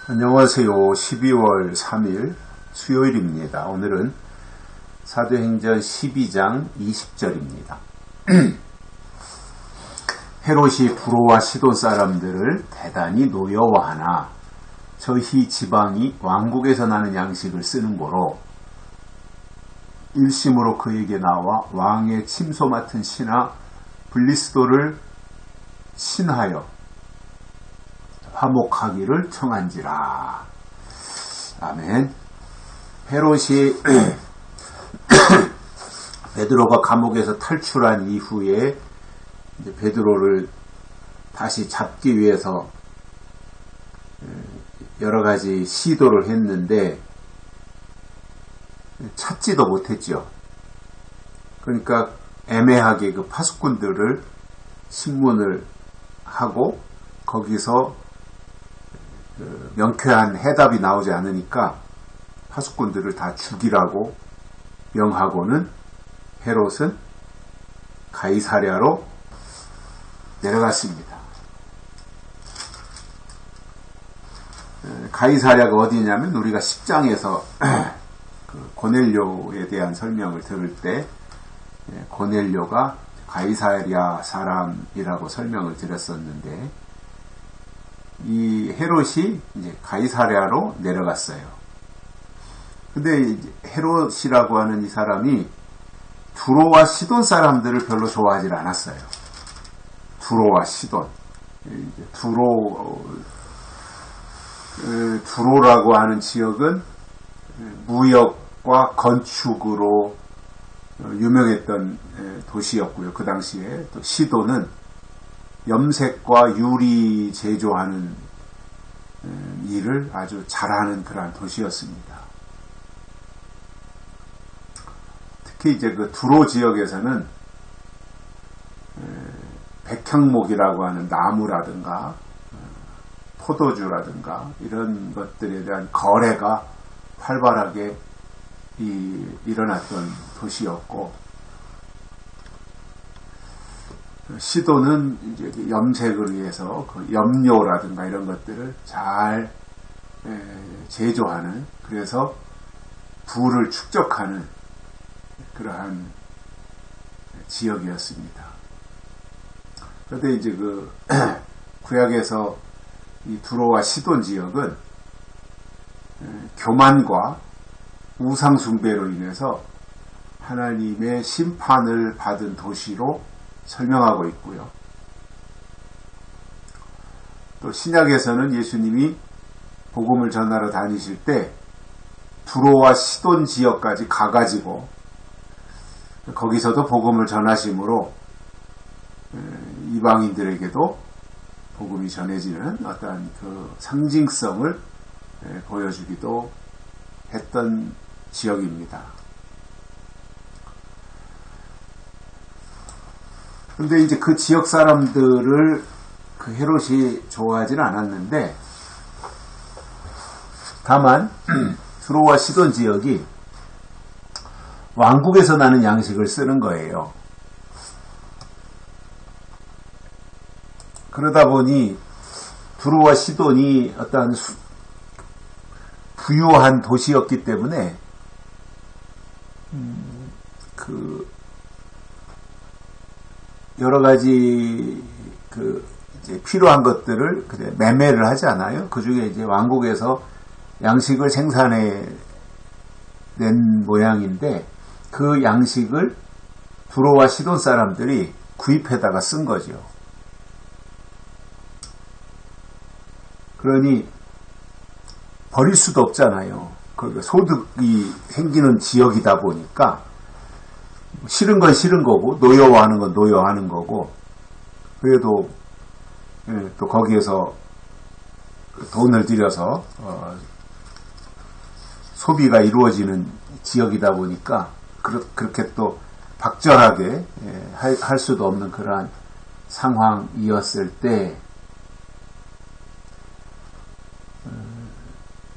안녕하세요. 12월 3일 수요일입니다. 오늘은 사도행전 12장 20절입니다. 헤롯이 두로와 시돈 사람들을 대단히 노여워하나 저희 지방이 왕국에서 나는 양식을 쓰는 고로 일심으로 그에게 나와 왕의 침소 맡은 신하 블리스도를 신하여 화목하기를 청한지라. 아멘. 헤롯이 베드로가 감옥에서 탈출한 이후에 이제 베드로를 다시 잡기 위해서 여러 가지 시도를 했는데 찾지도 못했죠. 그러니까 애매하게 그 파수꾼들을 신문을 하고 거기서 명쾌한 해답이 나오지 않으니까 파수꾼들을 다 죽이라고 명하고는 헤롯은 가이사랴로 내려갔습니다. 가이사랴가 어디냐면 우리가 10장에서 그 고넬료에 대한 설명을 들을 때 고넬료가 가이사랴 사람이라고 설명을 드렸었는데 이 헤롯이 이제 가이사랴로 내려갔어요. 근데 헤롯이라고 하는 이 사람이 두로와 시돈 사람들을 별로 좋아하지 않았어요. 두로와 시돈. 두로라고 하는 지역은 무역과 건축으로 유명했던 도시였고요. 그 당시에 또 시돈은 염색과 유리 제조하는 일을 아주 잘하는 그러한 도시였습니다. 특히 이제 그 두로 지역에서는 백향목이라고 하는 나무라든가 포도주라든가 이런 것들에 대한 거래가 활발하게 일어났던 도시였고, 시도는 이제 염색을 위해서 그 염료라든가 이런 것들을 잘 제조하는, 그래서 부를 축적하는 그러한 지역이었습니다. 그런데 이제 그 구약에서 이 두로와 시돈 지역은 교만과 우상 숭배로 인해서 하나님의 심판을 받은 도시로 설명하고 있고요. 또 신약에서는 예수님이 복음을 전하러 다니실 때 두로와 시돈 지역까지 가가지고 거기서도 복음을 전하심으로 이방인들에게도 복음이 전해지는 어떤 그 상징성을 보여주기도 했던 지역입니다. 근데 이제 그 지역 사람들을 그 헤롯이 좋아하지는 않았는데, 다만 두로와 시돈 지역이 왕국에서 나는 양식을 쓰는 거예요. 그러다 보니 두로와 시돈이 어떤 부유한 도시였기 때문에 그 여러 가지 그 이제 필요한 것들을 매매를 하지 않아요. 그 중에 이제 왕국에서 양식을 생산해 낸 모양인데 그 양식을 두로와 시돈 사람들이 구입해다가 쓴 거죠. 그러니 버릴 수도 없잖아요. 그 소득이 생기는 지역이다 보니까 싫은 건 싫은 거고 노여워하는 건 노여워하는 거고, 그래도 또 거기에서 돈을 들여서 소비가 이루어지는 지역이다 보니까 그렇게 또 박절하게 할 수도 없는 그러한 상황이었을 때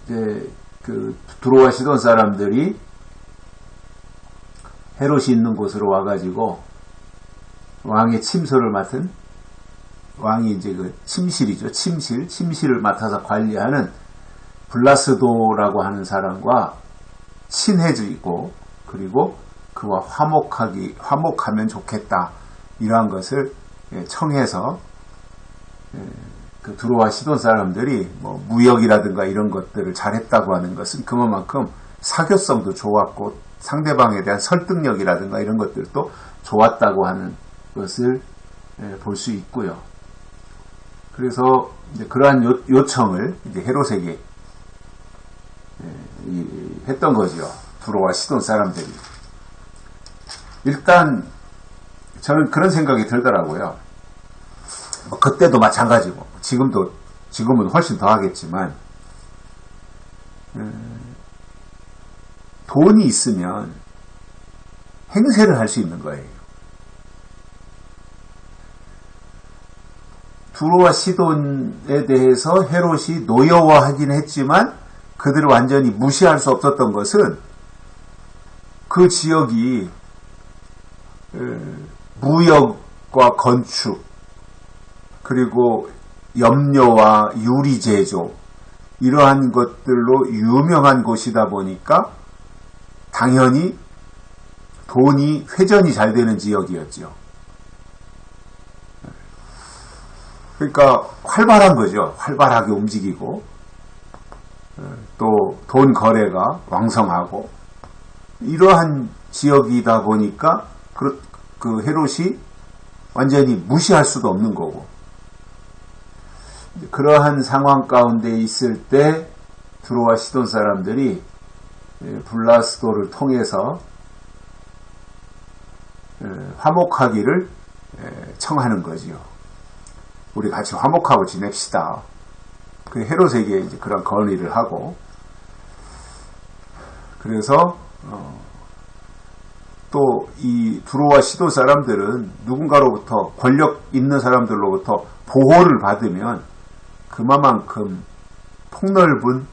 이제 그 두로와 시돈 사람들이 헤롯이 있는 곳으로 와가지고 왕의 침소를 맡은, 왕이 이제 그 침실이죠. 침실을 맡아서 관리하는 블라스도라고 하는 사람과 친해지고 그리고 그와 화목하면 좋겠다 이러한 것을 청해서 그 두로와 시돈 사람들이 뭐 무역이라든가 이런 것들을 잘했다고 하는 것은 그만큼 사교성도 좋았고 상대방에 대한 설득력이라든가 이런 것들도 좋았다고 하는 것을 볼 수 있고요. 그래서 이제 그러한 요청을 이제 헤롯에게 했던 거죠. 두로와 시돈 사람들이. 일단 저는 그런 생각이 들더라고요. 그때도 마찬가지고 지금은 훨씬 더 하겠지만 돈이 있으면 행세를 할 수 있는 거예요. 두로와 시돈에 대해서 헤롯이 노여워하긴 했지만 그들을 완전히 무시할 수 없었던 것은 그 지역이 무역과 건축 그리고 염료와 유리 제조 이러한 것들로 유명한 곳이다 보니까 당연히 돈이 회전이 잘 되는 지역이었죠. 그러니까 활발한 거죠. 활발하게 움직이고 또 돈 거래가 왕성하고 이러한 지역이다 보니까 그 헤롯이 완전히 무시할 수도 없는 거고 그러한 상황 가운데 있을 때 두로와 시돈 사람들이 블라스도를 통해서 화목하기를 청하는 거지요. 우리 같이 화목하고 지냅시다. 그 헤롯에게 이제 그런 건의를 하고 그래서 또 이 두로와 시돈 사람들은 누군가로부터 권력 있는 사람들로부터 보호를 받으면 그만큼 폭넓은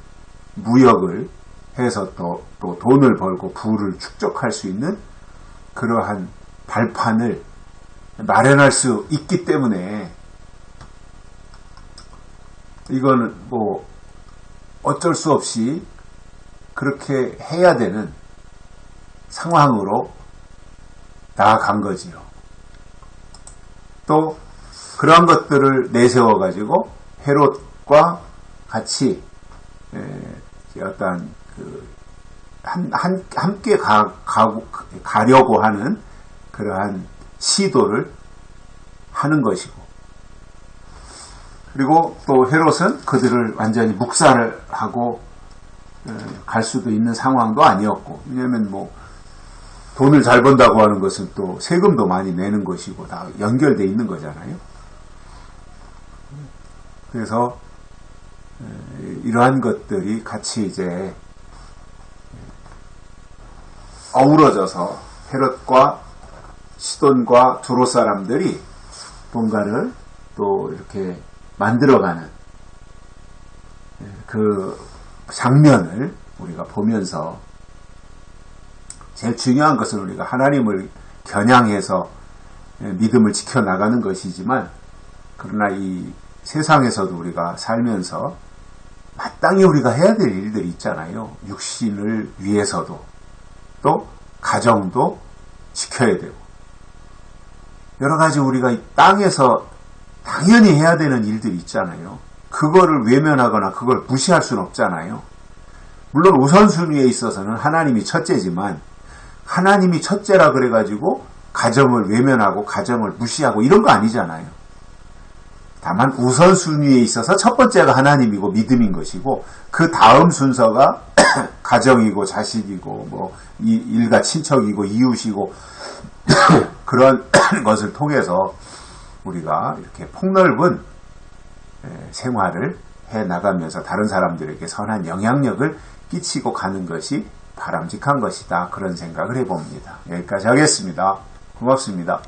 무역을 해서 또 돈을 벌고 부를 축적할 수 있는 그러한 발판을 마련할 수 있기 때문에 이거는 뭐 어쩔 수 없이 그렇게 해야 되는 상황으로 나아간 거지요. 또 그러한 것들을 내세워 가지고 헤롯과 같이 어떤 함께 가려고 하는 그러한 시도를 하는 것이고 그리고 또 헤롯은 그들을 완전히 묵살을 하고 갈 수도 있는 상황도 아니었고 왜냐하면 뭐 돈을 잘 번다고 하는 것은 또 세금도 많이 내는 것이고 다 연결되어 있는 거잖아요. 그래서 이러한 것들이 같이 이제 어우러져서 헤롯과 시돈과 두로 사람들이 뭔가를 또 이렇게 만들어가는 그 장면을 우리가 보면서 제일 중요한 것은 우리가 하나님을 겨냥해서 믿음을 지켜나가는 것이지만 그러나 이 세상에서도 우리가 살면서 마땅히 우리가 해야 될 일들이 있잖아요. 육신을 위해서도 또 가정도 지켜야 되고 여러 가지 우리가 이 땅에서 당연히 해야 되는 일들이 있잖아요. 그거를 외면하거나 그걸 무시할 수는 없잖아요. 물론 우선순위에 있어서는 하나님이 첫째지만 하나님이 첫째라 그래가지고 가정을 외면하고 가정을 무시하고 이런 거 아니잖아요. 다만 우선순위에 있어서 첫 번째가 하나님이고 믿음인 것이고 그 다음 순서가 가정이고 자식이고 뭐 일가 친척이고 이웃이고 그런 것을 통해서 우리가 이렇게 폭넓은 생활을 해 나가면서 다른 사람들에게 선한 영향력을 끼치고 가는 것이 바람직한 것이다. 그런 생각을 해봅니다. 여기까지 하겠습니다. 고맙습니다.